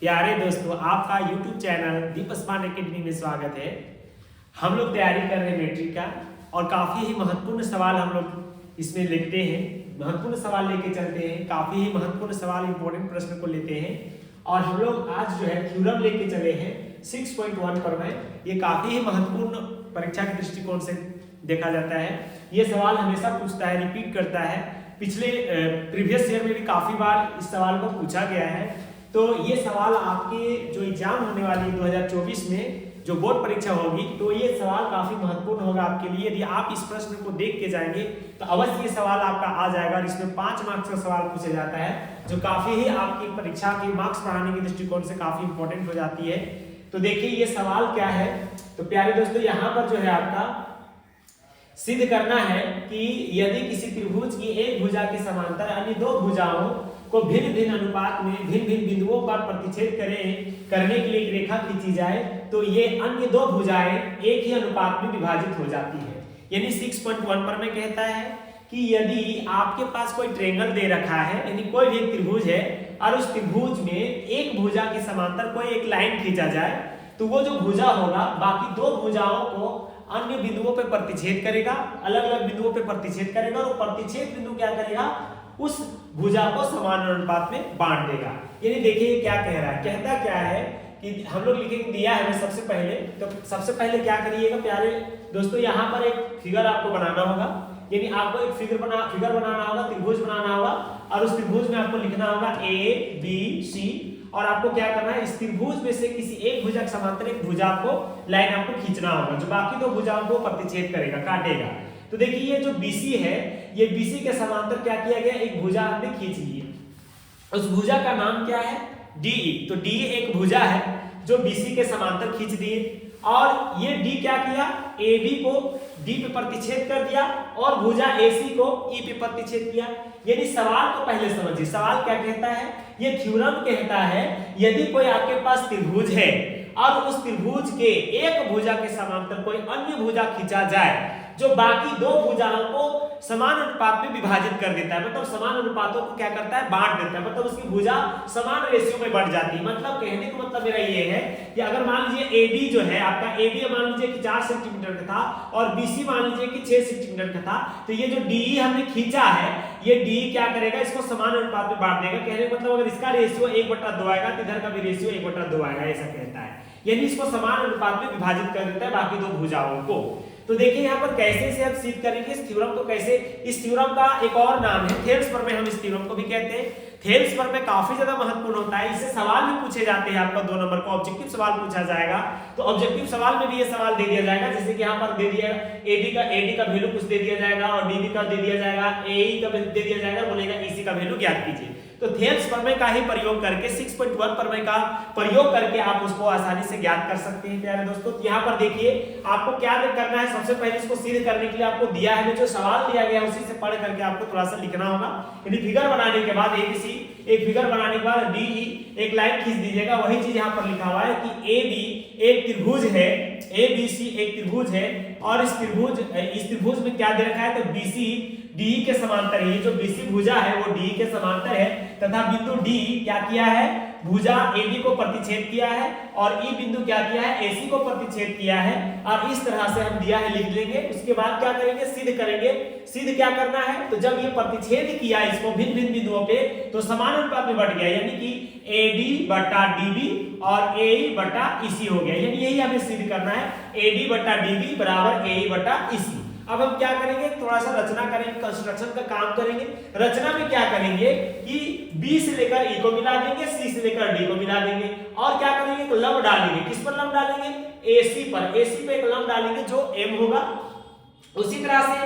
प्यारे दोस्तों, आपका YouTube चैनल दीप स्मार्ट एकेडमी में स्वागत है। हम लोग तैयारी कर रहे हैं मैट्रिक का और काफ़ी ही महत्वपूर्ण सवाल हम लोग इसमें लिखते हैं, महत्वपूर्ण सवाल लेके चलते हैं, काफ़ी ही महत्वपूर्ण सवाल इंपॉर्टेंट प्रश्न को लेते हैं। और हम लोग आज जो है थ्योरम लेके चले हैं 6.1 पर में। ये काफ़ी ही महत्वपूर्ण परीक्षा के दृष्टिकोण से देखा जाता है। ये सवाल हमेशा पूछता है, रिपीट करता है। पिछले प्रीवियस ईयर में भी काफ़ी बार इस सवाल को पूछा गया है। तो ये सवाल आपके जो एग्जाम होने वाली है 2024 में जो बोर्ड परीक्षा होगी, तो ये सवाल काफी महत्वपूर्ण होगा आपके लिए। यदि आप इस प्रश्न को देख के जाएंगे तो अवश्य ये सवाल आपका आ जाएगा। और इसमें 5 मार्क्स का सवाल पूछा जाता है, जो काफी ही आपकी परीक्षा के मार्क्स बढ़ाने के दृष्टिकोण से काफी इंपॉर्टेंट हो जाती है। तो देखिए ये सवाल क्या है। तो प्यारे दोस्तों, यहाँ पर जो है आपका सिद्ध करना है कि यदि किसी त्रिभुज की एक भुजा के समांतर अन्य दो भुजाओं को भिन्न भिन्न अनुपात में भिन्न भिन्न बिंदुओं पर प्रतिच्छेद करने के लिए एक रेखा खींची जाए, तो ये अन्य दो भुजाएं एक ही अनुपात में विभाजित हो जाती है। यानी 6.1 पर में कहता है कि यदि आपके पास कोई ट्रायंगल दे रखा है, यानी कोई भी एक त्रिभुज है और उस त्रिभुज में एक भुजा के समांतर कोई एक लाइन खींचा जाए, तो वो जो भुजा होगा बाकी दो भुजाओं को अन्य बिंदुओं पे प्रतिच्छेद करेगा, अलग अलग बिंदुओं पे प्रतिच्छेद करेगा और प्रतिच्छेद बिंदु क्या करेगा, उस भुजा को समान अनुपात में बांट देगा। यानी देखिए क्या कह रहा है, कहता क्या है कि हम लोग लिखेंगे, दिया है हमें सबसे पहले। तो सबसे पहले क्या करिएगा प्यारे दोस्तों, यहाँ पर एक फिगर आपको बनाना होगा। यानी आपको एक फिगर बनाना होगा, त्रिभुज बनाना होगा और उस त्रिभुज में आपको लिखना होगा A, B, C। और आपको क्या करना है, इस त्रिभुज में से किसी एक भुजा के समांतर एक भुजा को लाइन आपको खींचना होगा, जो बाकी दो भुजाओं को प्रतिच्छेद करेगा, काटेगा। तो देखिए ये जो BC है, ये BC के समांतर क्या किया गया, एक भुजा हमने खींच ली है। उस भुजा का नाम क्या है, DE। तो DE एक भुजा है जो BC के समांतर खींच दिए। और ये D क्या किया, AB को D पे प्रतिच्छेद कर दिया और भुजा AC को E पे प्रतिच्छेद किया। यानी सवाल को पहले समझिए, सवाल क्या कहता है, ये थ्योरम कहता है यदि कोई आपके पास त्रिभुज है और उस त्रिभुज के एक भुजा के समांतर कोई अन्य भुजा खींचा जाए जो बाकी दो भुजाओं को समान अनुपात में विभाजित कर देता है, मतलब समान अनुपातों को क्या करता है, बांट देता है, मतलब उसकी भुजा समान रेशियो में बढ़ जाती है। मतलब कहने का मतलब मेरा ये है कि अगर मान लीजिए AB जो है आपका, AB मान लीजिए कि 4 सेंटीमीटर का था और BC मान लीजिए कि 6 सेंटीमीटर का था, तो ये जो DE हमने खींचा है, ये DE क्या करेगा, इसको समान अनुपात में बांट देगा। कहने का मतलब अगर इसका रेशियो 1/2 आएगा तो इधर का भी रेशियो 1/2 आएगा, ऐसा कहता है। यानी इसको समान अनुपात में विभाजित कर देता है बाकी दो भुजाओं को। तो देखिए यहाँ पर कैसे से हम सिद्ध करेंगे इस थ्योरम को, कैसे। इस थ्योरम का एक और नाम है थेल्स प्रमेय, हम इस थ्योरम को भी कहते हैं। थेल्स प्रमेय काफी ज्यादा महत्वपूर्ण होता है, इससे सवाल भी पूछे जाते हैं। आपका 2 नंबर का ऑब्जेक्टिव सवाल पूछा जाएगा, तो ऑब्जेक्टिव सवाल में भी ये सवाल दे दिया जाएगा। जैसे कि यहाँ पर दे दिया AD का वैल्यू कुछ दे दिया जाएगा और DB का दे दिया जाएगा, AE का दे दिया जाएगा, बोलेगा EC का वैल्यू ज्ञात कीजिए। तो थेल्स प्रमेय का ही प्रयोग करके 6.1 प्रमेय का प्रयोग करके आप उसको आसानी से ज्ञात कर सकते हैं प्यारे दोस्तों। तो यहाँ पर देखिए आपको क्या करना है, सबसे पहले इसको सिद्ध करने के लिए आपको दिया है जो सवाल दिया गया उसी से पढ़ करके आपको थोड़ा सा लिखना होगा। यानी फिगर बनाने के बाद ABC, एक फिगर बनाने के बाद DE एक लाइन खींच दीजिएगा। वही चीज यहाँ पर लिखा हुआ है कि AB एक त्रिभुज है, ABC एक त्रिभुज है और इस त्रिभुज में क्या दे रखा है, तो BC DE के समांतर है। ये जो BC भुजा है वो DE के समांतर है तथा बिंदु D क्या किया है, भुजा AB को प्रतिच्छेद किया है और E बिंदु क्या किया है, AC को प्रतिच्छेद किया है। और इस तरह से हम दिया है लिख लेंगे। उसके बाद क्या करेंगे, सिद्ध करेंगे। सिद्ध क्या करना है, तो जब ये प्रतिच्छेद किया इसको भिन्न भिन्न बिंदुओं पे, तो समान अनुपात में बढ़ गया, यानी कि AD/DB और AE/EC हो गया। यानी यही हमें सिद्ध करना है, AD/DB बराबर AE/EC। अब हम क्या करेंगे, थोड़ा सा रचना करेंगे, कंस्ट्रक्शन का काम करेंगे। रचना में क्या करेंगे कि B से लेकर E को मिला देंगे, C से लेकर D को मिला देंगे और क्या करेंगे, तो लंब डालेंगे। किस पर लंब डालेंगे, AC पर। AC पे एक लंब डालेंगे जो M होगा। उसी तरह से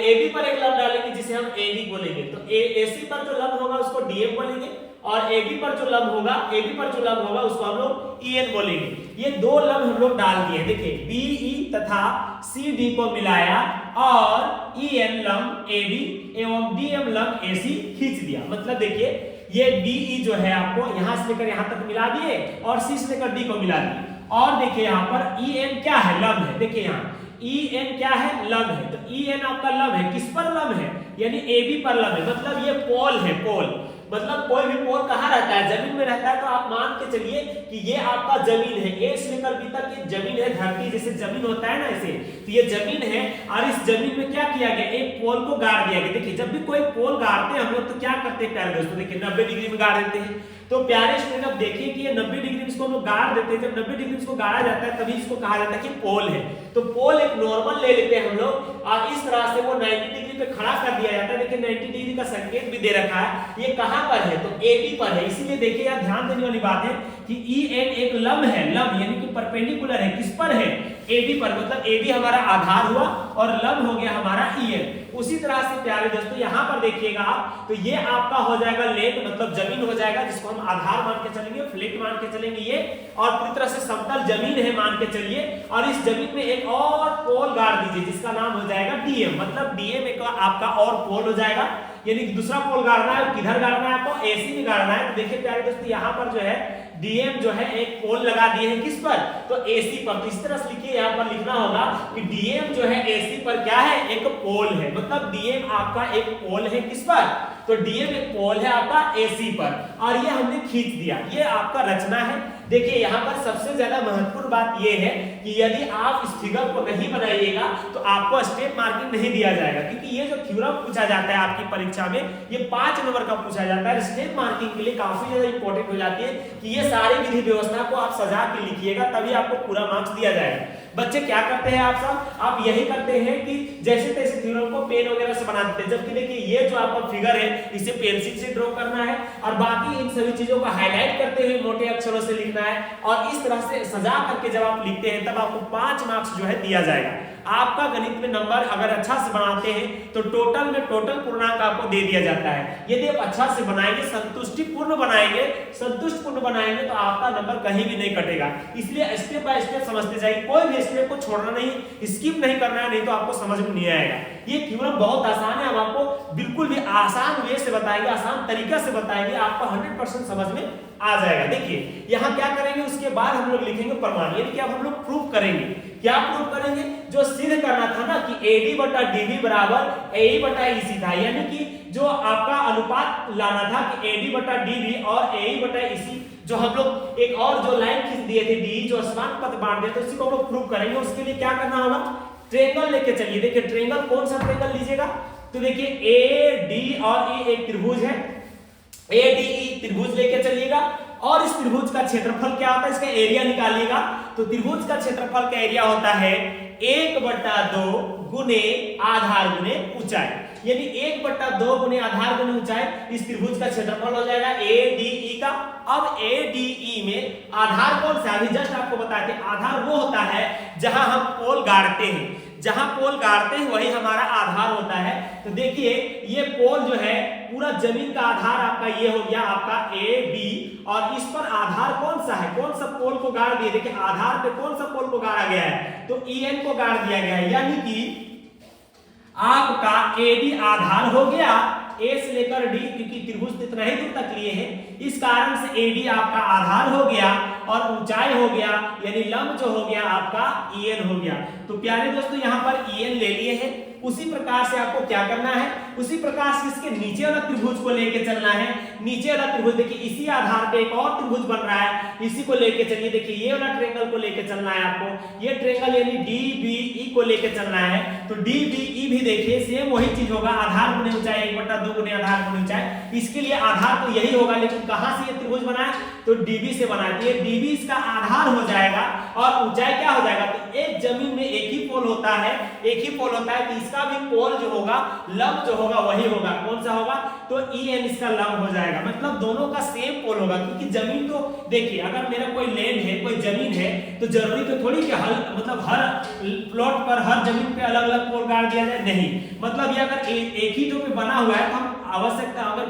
AB पर एक लंब डालेंगे जिसे हम AD बोलेंगे। तो AC पर जो लंब होगा उसको DM बोलेंगे और AB पर जो लंब होगा उसको हम लोग EN बोलेंगे। ये दो लंब हम लोग डाल दिए। देखिए BE तथा CD को मिलाया और EN लंब AB एवं DM लंब AC खींच दिया। मतलब देखिए ये BE जो है आपको यहां से लेकर यहां तक मिला दिए और C से लेकर D को मिला दिए। और देखिए यहाँ पर EN क्या है, लंब है। देखिए यहाँ EN क्या है, लंब है। तो EN आपका लंब है, किस पर लंब है, यानी AB पर लंब है। मतलब ये पोल है, पोल। मतलब कोई भी पोल कहाँ रहता है, जमीन में रहता है। तो आप मान के चलिए कि ये आपका जमीन है, ए से लेकर बी तक ये जमीन है, धरती जैसे जमीन होता है ना ऐसे, तो ये जमीन है। और इस जमीन में क्या किया गया, एक पोल को गाड़ दिया गया। देखिए जब भी कोई पोल गाड़ते हैं हम लोग तो क्या करते हैं प्यारे दोस्तों, देखिए 90 डिग्री में गाड़ देते हैं। तो प्यारे स्टूडेंट अब देखिए कि ये 90 डिग्री इसको हम लोग गाड़ देते हैं। जब 90 डिग्री इसको गाड़ा जाता है तभी इसको कहा जाता है कि पोल है। तो पोल एक नॉर्मल ले लेते हैं हम लोग और इस तरह से वो 90 डिग्री पे खड़ा कर दिया जाता है। देखिए 90 डिग्री का संकेत भी दे रखा है, ये कहां पर है, तो AB पर है। इसीलिए देखिए यार ध्यान देने वाली बात है कि EN एक लंब है, लंब यानी कि परपेंडिकुलर है, किस पर है, AB पर। मतलब AB हमारा आधार हुआ और लंब हो गया हमारा EN। उसी तरह से प्यारे दोस्तों यहाँ पर देखिएगा आप, तो ये आपका हो जाएगा लेट, मतलब जमीन हो जाएगा, जिसको हम आधार मान के चलेंगे, फ्लैट मान के चलेंगे ये, और पूरी तरह से समतल जमीन है मान के चलिए। और इस जमीन में एक और पोल गाड़ दीजिए जिसका नाम हो जाएगा DM, मतलब DM एक आपका और पोल हो जाएगा। यानी दूसरा पोल गाड़ना है, किधर गाड़ना है आपको, AC में गाड़ना है। तो देखिए प्यारे दोस्तों यहाँ पर जो है DM जो है एक पोल लगा दिए हैं, किस पर, तो AC पर। तो इस तरह से लिखिए, यहाँ पर लिखना होगा कि DM जो है AC पर क्या है, एक पोल है। मतलब DM आपका एक पोल है किस पर, तो DM एक पोल है आपका AC पर, और ये हमने खींच दिया। ये आपका रचना है। देखिए यहाँ पर सबसे ज्यादा महत्वपूर्ण बात ये है कि यदि आप इस फिगर को नहीं बनाइएगा तो आपको स्टेप मार्किंग नहीं दिया जाएगा, क्योंकि ये जो थ्योरम पूछा जाता है आपकी परीक्षा में ये 5 नंबर का पूछा जाता है। स्टेप मार्किंग के लिए काफी ज्यादा इंपॉर्टेंट हो जाती है कि ये सारी विधि व्यवस्था को आप सजा के लिखिएगा, तभी आपको पूरा मार्क्स दिया जाएगा। बच्चे क्या करते हैं आप सब, आप यही करते हैं कि जैसे तैसे थ्योरम को पेन वगैरह से बना देते हैं, जबकि देखिए ये जो आपका फिगर है इसे पेंसिल से ड्रॉ करना है और बाकी इन सभी चीजों को हाईलाइट करते हुए मोटे अक्षरों से लिखना है। और इस तरह से सजा करके जब आप लिखते हैं तब आपको 5 मार्क्स जो है दिया जाएगा। आपका गणित में नंबर अगर अच्छा से बनाते हैं तो टोटल में टोटल पूर्णांक आपको दे दिया जाता है। यदि आप अच्छा से बनाएंगे, संतुष्टिपूर्ण बनाएंगे, संतुष्टपूर्ण बनाएंगे तो आपका नंबर कहीं भी नहीं कटेगा। इसलिए स्टेप बाय स्टेप समझते जाइए, कोई भी स्टेप को छोड़ना नहीं, स्किप नहीं करना है, नहीं तो आपको समझ में नहीं आएगा। ये थ्योरम बहुत आसान है, हम आपको बिल्कुल भी आसान वे से बताएंगे, आसान तरीका से बताएंगे, आपको 100% समझ में आ जाएगा। देखिए यहाँ क्या करेंगे, उसके बाद हम लोग लिखेंगे प्रमाण, यानी कि अब हम लोग प्रूफ करेंगे। क्या प्रूफ करेंगे, जो सिद्ध करना था ना कि AD बटा DB बराबर AE बटा EC था, यानी कि जो आपका अनुपात लाना था कि AD बटा DB और AE बटा EC, जो हम लोग एक और जो लाइन खींच दिए थे DE, जो समान पद बांट दिए, तो उसी को हम लोग प्रूफ करेंगे। उसके लिए क्या करना होगा, ट्रायंगल लेके चलिए। देखिए ट्रायंगल कौन सा ट्रायंगल लीजिएगा, तो देखिए AD और E एक त्रिभुज है, ADE त्रिभुज लेके चलिएगा। और इस त्रिभुज का क्षेत्रफल क्या होता है, इसका एरिया निकालिएगा। तो त्रिभुज का क्षेत्रफल का एरिया होता है 1/2 गुने आधार गुने ऊंचाई, यानी 1/2 गुने आधार गुने ऊंचाई इस त्रिभुज का क्षेत्रफल हो जाएगा ADE का। अब ADE में आधार कौन सा, अभी जस्ट आपको बताते हैं, आधार वो होता है जहां हम पोल गाड़ते हैं, जहां पोल गाड़ते हैं वही हमारा आधार होता है। तो देखिए ये पोल जो है पूरा जमीन का आधार आपका ये हो गया आपका AB, और इस पर आधार कौन सा है, कौन सा पोल को गाड़ दिया, देखिए आधार पे कौन सा पोल को गाड़ा गया है, तो EN को गाड़ दिया गया है। यानी कि आपका AD आधार हो गया, A से लेकर D, क्योंकि त्रिभुज इतना ही दूर तक लिए हैं, इस कारण से AD आपका आधार हो गया और ऊंचाई हो गया, यानी लंब जो हो गया आपका EN हो गया। तो प्यारे दोस्तों यहाँ पर EN ले लिए हैं। उसी प्रकार से आपको क्या करना है, उसी प्रकार से इसके नीचे वाला त्रिभुज को लेके चलना है। नीचे वाला त्रिभुज देखिए इसी आधार पे एक और त्रिभुज बन रहा है, इसी को लेके चलिए। देखिए ये वाला ट्रायंगल को लेके चलना है आपको, ये ट्रायंगल यानी DBE को लेके चलना है। तो DBE भी देखिए सेम वही चीज होगा, आधार गुने ऊंचाई 1/2 गुने आधार गुने ऊंचाई। इसके लिए आधार तो यही होगा, लेकिन कहां से ये त्रिभुज बना है, तो DB से बना है। DB इसका आधार हो जाएगा और ऊंचाई क्या हो जाएगा, तो एक जमीन में एक ही पोल होता है, एक ही पोल होता है, तो इसका भी पोल जो होगा, लंब जो होगा वही होगा। कौन सा होगा, तो EN इसका लंब हो जाएगा। मतलब दोनों का सेम पोल होगा, क्योंकि जमीन तो देखिए अगर मेरा कोई लैंड है, कोई जमीन है, तो जरूरी तो थोड़ी कि हर प्लॉट पर हर जमीन पे अलग अलग पोल गाड़ दिया जाए, नहीं। मतलब ये अगर एक ही जो पे बना हुआ है तो हम आवश्यकता अगर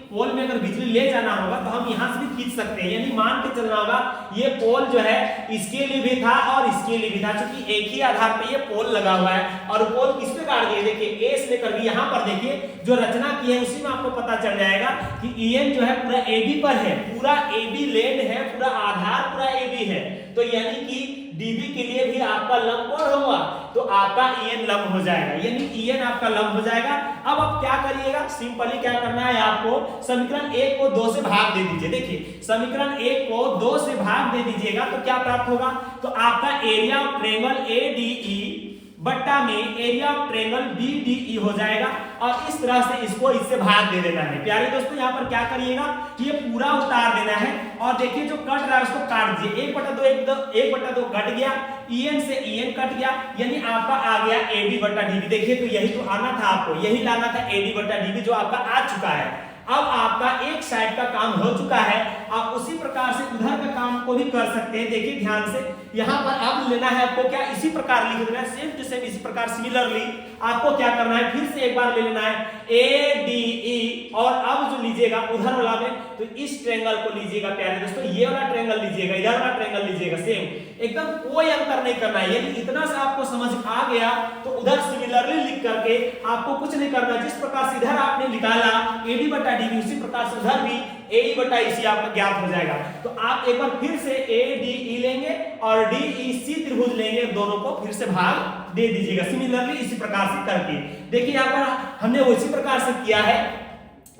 पोल में अगर बिजली ले जाना होगा तो हम यहाँ से भी खींच सकते हैं, यानी मान के चलना होगा ये पोल जो है इसके लिए भी था और इसके लिए भी था, क्योंकि एक ही आधार पे ये पोल लगा हुआ है। और पोल किस पे गाड़ दिए, देखिए A से लेकर B, यहाँ पर देखिए जो रचना की है उसी में आपको पता चल जाएगा कि EN जो है पूरा AB पर है, पूरा AB लैंड है, पूरा आधार पूरा AB है। तो यानी कि DB के लिए भी आपका लंब कौन होगा, तो आपका EN लंब हो जाएगा, यानी EN आपका लंब हो जाएगा। अब आप क्या करिएगा, सिंपली क्या करना है आपको, समीकरण 1 को 2 से भाग दे दीजिए। देखिए समीकरण 1 को 2 से भाग दे दीजिएगा तो क्या प्राप्त होगा, तो आपका एरिया ऑफ ट्रायंगल ADE बट्टा में एरिया ऑफ ट्रायंगल BDE हो जाएगा और इस तरह से इसको इससे भाग दे देना है। प्यारे दोस्तों यहाँ पर क्या करिएगा, ये पूरा उतार देना है और देखिए जो कट रहा है उसको काट दीजिए। 1/2 कट गया, EN से EN कट गया, यानी आपका आ गया AD बट्टा DB। देखिए तो यही तो आना था आपको, यही लाना था AD बट्टा DB जो आपका आ चुका है। अब आपका एक साइड का काम हो चुका है, आप उसी प्रकार से उधर का काम को भी कर सकते हैं। देखिए ध्यान से यहाँ पर अब लेना है आपको क्या, इसी प्रकार लिख देना है, सेम टू सेम इसी प्रकार सिमिलरली आपको क्या करना है, फिर से एक बार ले लेना है ADE और अब जो लीजिएगा उधर वाला में तो इस ट्रायंगल को लीजिएगा प्यारे दोस्तों, ये वाला ट्रायंगल लीजिएगा, इधर वाला ट्रायंगल लीजिएगा, सेम एकदम कोई अंतर नहीं करना है। यानी इतना से आपको समझ आ गया तो उधर सिमिलरली लिख करके आपको कुछ नहीं करना, जिस प्रकार से इधर आपने निकाला AD बट्टा DB उसी प्रकार से उधर भी AE बट्टा EC आपका ज्ञात हो जाएगा। तो आप एक बार फिर से ADE लेंगे और DEC त्रिभुज लेंगे, दोनों को फिर से भाग दे दीजिएगा सिमिलरली इसी प्रकार से करके। देखिए यहाँ पर हमने उसी प्रकार से किया है,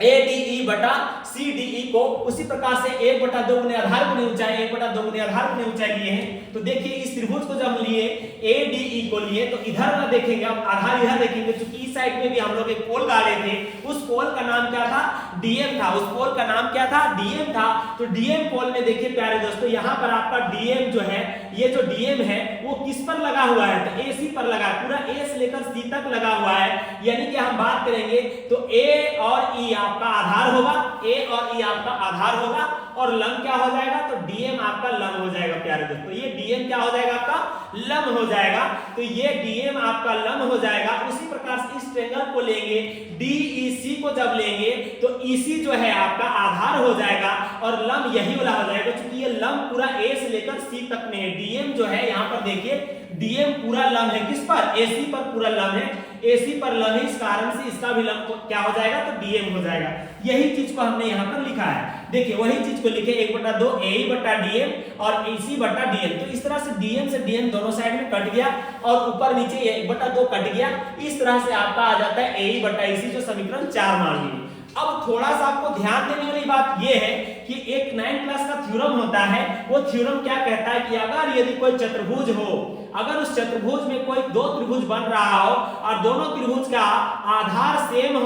ADE बटा CDE को उसी प्रकार से 1/2 गुने आधार गुने ऊंचाई 1/2 गुने आधार गुने ऊंचाई लिए हैं। तो देखिए इस त्रिभुज को जब लिए ADE को लिए तो इधर ना देखेंगे, अब आधार इधर देखेंगे, क्योंकि इस साइड में भी हम लोग एक पोल गाड़े थे, उस पोल का नाम क्या था, DM था। उस पोल का नाम क्या था, DM था। तो DM पोल में देखिए प्यारे दोस्तों यहाँ पर आपका DM जो है, ये जो DM है वो किस पर लगा हुआ है, तो AC पर लगा, पूरा A से लेकर C तक लगा हुआ है। यानी कि हम बात करेंगे तो A और E आपका आधार होगा, A और E आपका आधार होगा और लंब क्या हो जाएगा, तो DM आपका लंब हो जाएगा प्यारे दोस्तों। ये DM क्या हो जाएगा, आपका लंब हो जाएगा। तो ये DM आपका लंब हो जाएगा। उसी प्रकार से इस ट्रायंगल को लेंगे, DEC को जब लेंगे तो EC जो है आपका आधार हो जाएगा और लंब यही वाला हो जाएगा, क्योंकि ये लंब पूरा A से लेकर C तक में है। DM जो है यहाँ पर देखिए DM पूरा लंब है, किस पर, AC पर पूरा लंब है, AC पर लंब है, इस कारण से इसका भी लंब क्या हो जाएगा, तो DM हो जाएगा। यही चीज को हमने यहाँ पर लिखा है। देखिए वही चीज को लिखे 1/2 AE बट्टा DM और AC बट्टा DM। तो इस तरह से DM से DM दोनों साइड में कट गया और ऊपर नीचे 1/2 कट गया। इस तरह से आपका आ जाता है AE बट्टा AC जो समीकरण 4 मान लीजिए। अब थोड़ा सा आपको ध्यान देने वाली बात यह है कि एक 9th क्लास का थ्योरम होता है, वो थ्योरम क्या कहता है कि अगर यदि कोई चतुर्भुज हो, अगर उस चतुर्भुज में कोई दो त्रिभुज बन रहा हो और दोनों त्रिभुज का आधार सेम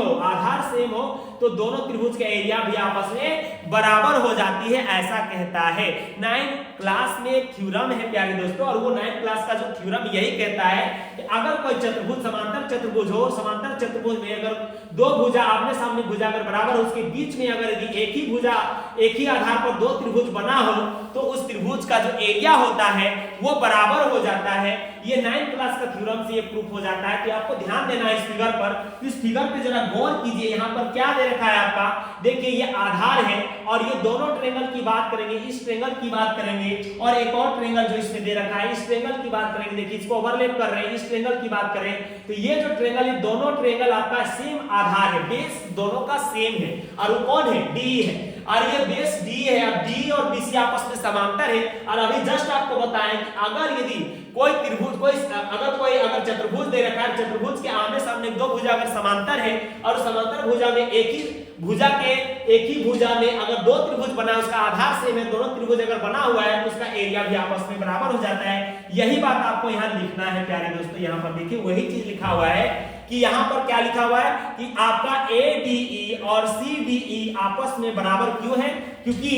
हो तो दोनों त्रिभुज का एरिया भी आपस में बराबर हो जाती है, ऐसा कहता है। 9th क्लास में एक थ्योरम है प्यारे दोस्तों, और वो 9th क्लास का जो थ्योरम यही कहता है कि अगर कोई चतुर्भुज समांतर चतुर्भुज हो, समांतर चतुर्भुज में अगर दो भुजा आमने सामने भुजा अगर बराबर हो, उसके बीच में अगर यदि एक ही भुजा एक ही आधार पर दो त्रिभुज बना हो तो उस त्रिभुज का जो एरिया होता है वो बराबर हो जाता है। ये 9th क्लास का थ्योरम से ये प्रूफ हो जाता है। कि आपको ध्यान देना है इस फिगर पर, इस फिगर पे जरा गौर कीजिए। यहाँ पर क्या दे रखा है आपका, देखिए ये आधार है और ये दोनों ट्रायंगल की बात करेंगे, इस ट्रायंगल की बात करेंगे और एक और ट्रायंगल जो इसमें दे रखा है इस ट्रायंगल की बात करेंगे। देखिए इसको ओवरलैप कर रहे हैं, इस ट्रायंगल की बात करें तो ये जो ट्रायंगल है, दोनों ट्रायंगल आपका सेम आधार है, बेस दोनों का सेम है और वो कौन है, D है और ये बेस D है। अब D और BC आपस में समांतर है। और अभी जस्ट आपको बताएं कि अगर यदि कोई त्रिभुज अगर चतुर्भुज दे रखा है, चतुर्भुज के आमने सामने दो भुजा अगर समांतर है और समांतर भुजा में एक ही भुजा में अगर दो त्रिभुज बना है, उसका आधार सेम है, दोनों त्रिभुज अगर बना हुआ है तो उसका एरिया भी आपस में बराबर हो जाता है। यही बात आपको यहाँ लिखना है प्यारे दोस्तों। यहाँ पर देखिए वही चीज लिखा हुआ है कि यहाँ पर क्या लिखा हुआ है कि आपका ADE और CDE आपस में बराबर क्यों है, क्योंकि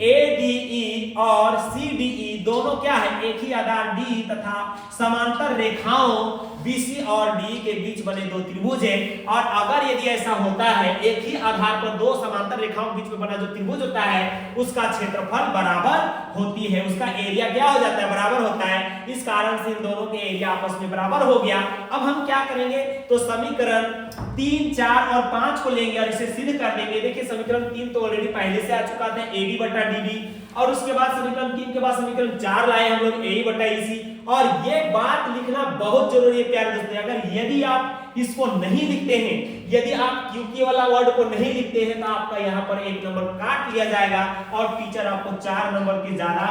ADE और CDE दोनों क्या है, एक ही आधार D तथा समांतर रेखाओं BC और D के बीच बने दो त्रिभुज है। और अगर यदि ऐसा होता है, एक ही आधार पर दो समांतर रेखाओं के बीच में बना जो त्रिभुज होता है उसका क्षेत्रफल बराबर होती है, उसका एरिया क्या हो जाता है, बराबर होता है। इस कारण से इन दोनों के एरिया आपस में बराबर हो गया। अब हम क्या करेंगे, तो समीकरण 3, 4 और 5 को लेंगे और इसे सिद्ध कर देंगे। देखिए समीकरण 3 तो ऑलरेडी पहले से आ चुका था, AD बटा DB, और उसके बाद समीकरण 3 के बाद समीकरण 4 लाए हम लोग AE बटा EC। और ये बात लिखना बहुत जरूरी है प्यारे दोस्तों। अगर यदि आप इसको नहीं लिखते हैं, यदि आप QK वाला वर्ड को नहीं लिखते हैं तो आपका यहाँ पर 1 नंबर काट लिया जाएगा और टीचर आपको 4 नंबर के ज्यादा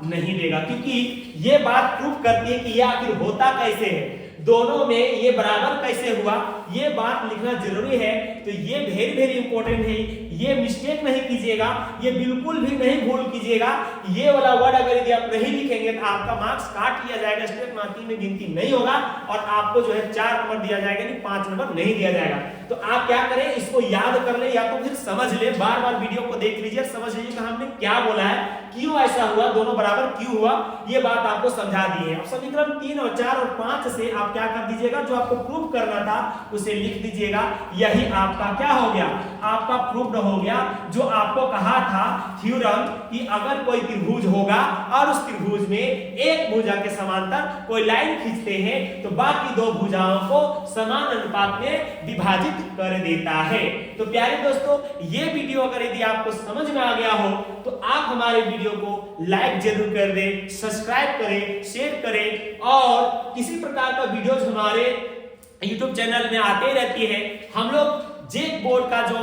नहीं देगा, क्योंकि ये बात प्रूफ करती है कि ये आखिर होता कैसे है, दोनों में ये बराबर कैसे हुआ, ये बात लिखना जरूरी है। तो ये वेरी इंपॉर्टेंट है। ये मिस्टेक नहीं कीजिएगा, ये बिल्कुल भी नहीं भूल कीजिएगा। ये वाला वर्ड अगर यदि आप नहीं लिखेंगे तो आपका मार्क्स काट लिया जाएगा, स्टेप मार्किंग में गिनती नहीं होगा और आपको जो है 4 नंबर दिया जाएगा, नहीं 5 नंबर नहीं दिया जाएगा। तो आप क्या करें, इसको याद कर ले या तो फिर समझ ले, बार बार वीडियो को देख लीजिए, समझ लीजिए कि हमने क्या बोला है, क्यों ऐसा हुआ, दोनों बराबर क्यों हुआ, ये बात आपको समझा दी है। अब समीकरण 3 और 4 और 5 से आप क्या कर दीजिएगा, जो आपको प्रूव करना था उसे लिख दीजिएगा। यही आपका क्या हो गया, आपका प्रूव्ड हो गया। जो आपको कहा था थ्योरम कि अगर कोई त्रिभुज होगा और उस त्रिभुज में एक भुजा के समांतर कोई लाइन खींचते हैं तो बाकी दो भुजाओं को समान अनुपात में विभाजित कर देता है। तो प्यारे दोस्तों, ये वीडियो अगर यदि आपको समझ में आ गया हो तो आप हमारे वीडियो को लाइक जरूर कर दें, सब्सक्राइब करें, शेयर करें और किसी प्रकार का वीडियोज हमारे YouTube चैनल में आते रहती है। हम लोग जेक बोर्ड का जो